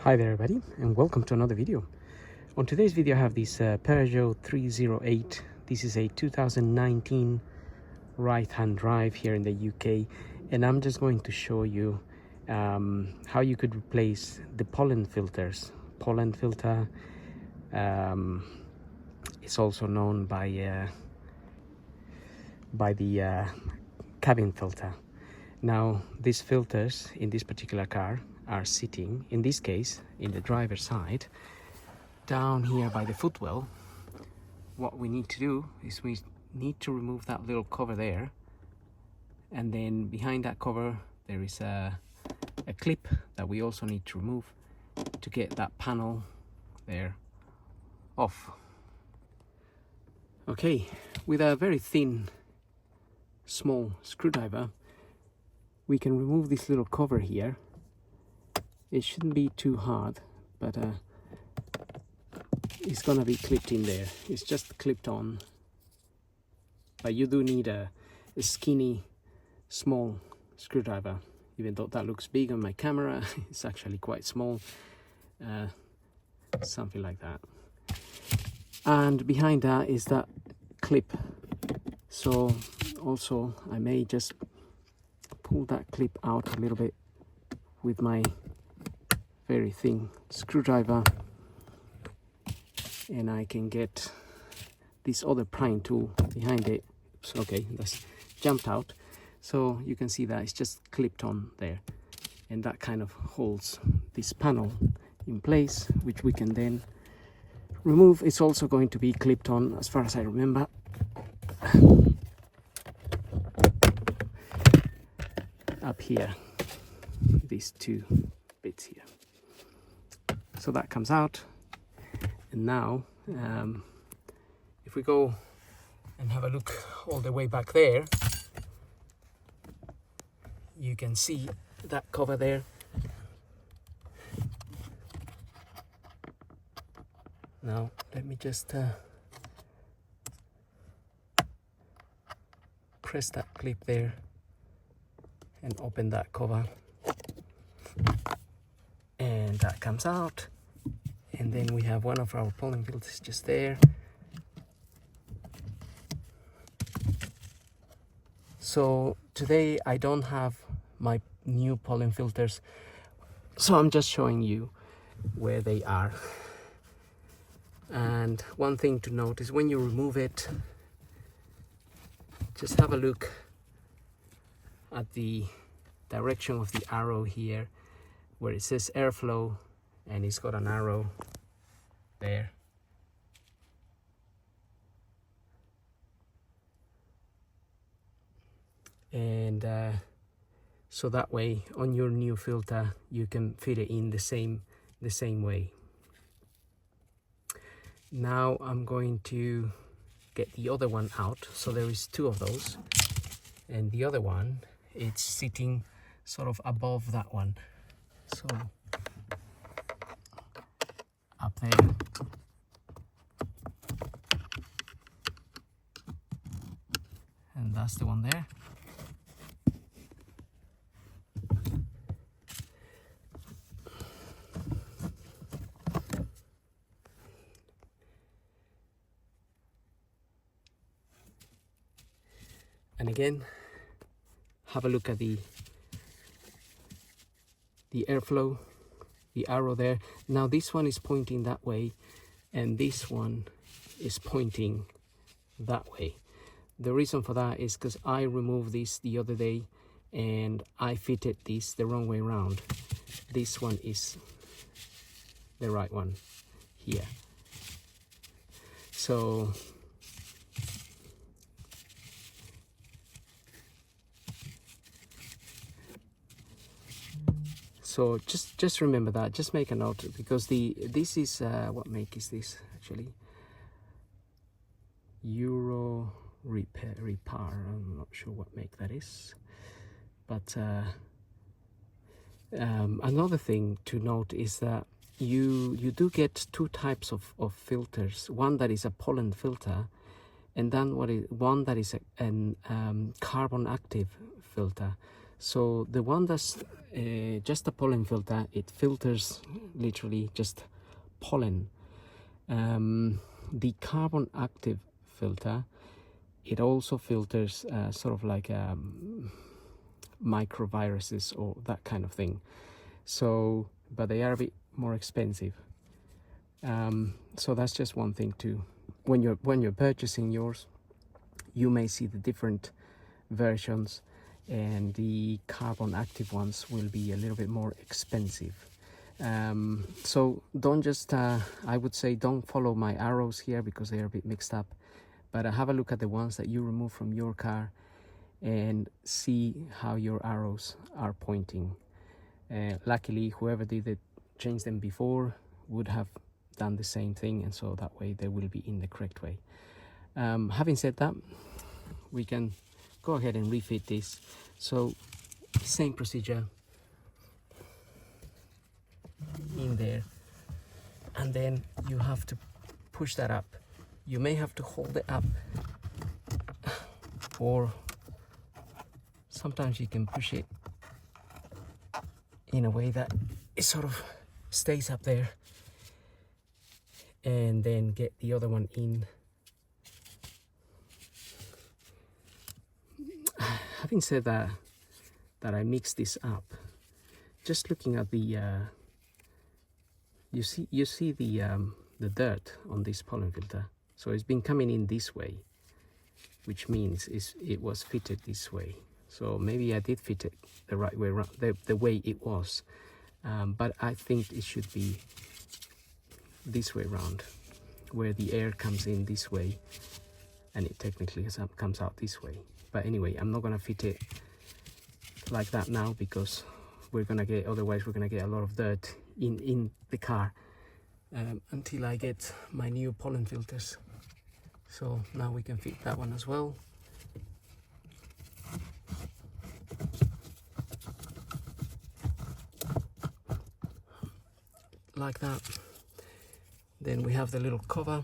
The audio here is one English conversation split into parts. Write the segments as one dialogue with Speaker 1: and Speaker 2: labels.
Speaker 1: Hi there everybody, and welcome to another video. On today's video I have this Peugeot 308. This is a 2019 right-hand drive here in the UK, and I'm just going to show you how you could replace the pollen filters. Pollen filter is also known by the cabin filter. Now these filters in this particular car are sitting, in this case, in the driver's side, down here by the footwell. What we need to do is we need to remove that little cover there, and then behind that cover there is a clip that we also need to remove to get that panel there off. Okay, with a very thin, small screwdriver, we can remove this little cover here. It shouldn't be too hard, but it's gonna be clipped in there. It's just clipped on, but you do need a skinny, small screwdriver. Even though that looks big on my camera, it's actually quite small, something like that. And behind that is that clip. So also I may just pull that clip out a little bit with my very thin screwdriver, and I can get this other prying tool behind it. Oops, okay, that's jumped out. So you can see that it's just clipped on there, and that kind of holds this panel in place, which we can then remove. It's also going to be clipped on, as far as I remember, up here, these two bits here. So that comes out, and now if we go and have a look all the way back there, you can see that cover there. Now let me just press that clip there and open that cover, and that comes out, and then we have one of our pollen filters just there. So today I don't have my new pollen filters, so I'm just showing you where they are. And one thing to note is when you remove it, just have a look at the direction of the arrow here where it says airflow, and it's got an arrow there. And so that way on your new filter you can fit it in the same way. Now I'm going to get the other one out. So there is two of those, and the other one, it's sitting sort of above that one. So up there. And that's the one there. And again, have a look at the airflow, the arrow there. Now this one is pointing that way, and this one is pointing that way. The reason for that is because I removed this the other day and I fitted this the wrong way around. This one is the right one here. So just remember that. Just make a note, because this is what make is this actually? Euro repair. I'm not sure what make that is, but another thing to note is that you do get two types of filters. One that is a pollen filter, and then one that is a carbon active filter. So the one that's just a pollen filter, it filters literally just pollen. The carbon active filter, it also filters sort of like microviruses or that kind of thing. So, but they are a bit more expensive. So that's just one thing too. When you're purchasing yours, you may see the different versions, and the carbon active ones will be a little bit more expensive. So don't just I would say don't follow my arrows here because they are a bit mixed up, but have a look at the ones that you remove from your car and see how your arrows are pointing. Luckily, whoever did it, changed them before, would have done the same thing, and so that way they will be in the correct way. Having said that, we can go ahead and refit this. So same procedure in there, and then you have to push that up. You may have to hold it up, or sometimes you can push it in a way that it sort of stays up there, and then get the other one in. Having said that I mixed this up, just looking at the you see the dirt on this pollen filter. So it's been coming in this way, which means it was fitted this way. So maybe I did fit it the right way around, the way it was, but I think it should be this way around, where the air comes in this way and it technically comes out this way. But anyway, I'm not gonna fit it like that now, because otherwise we're gonna get a lot of dirt in the car until I get my new pollen filters. So now we can fit that one as well. Like that. Then we have the little cover.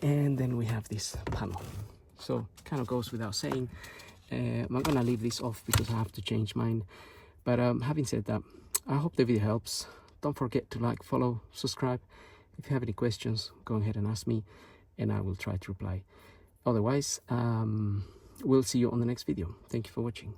Speaker 1: And then we have this panel. So kind of goes without saying. I'm gonna leave this off because I have to change mine. But having said that, I hope the video helps. Don't forget to like, follow, subscribe. If you have any questions, go ahead and ask me and I will try to reply. Otherwise, we'll see you on the next video. Thank you for watching.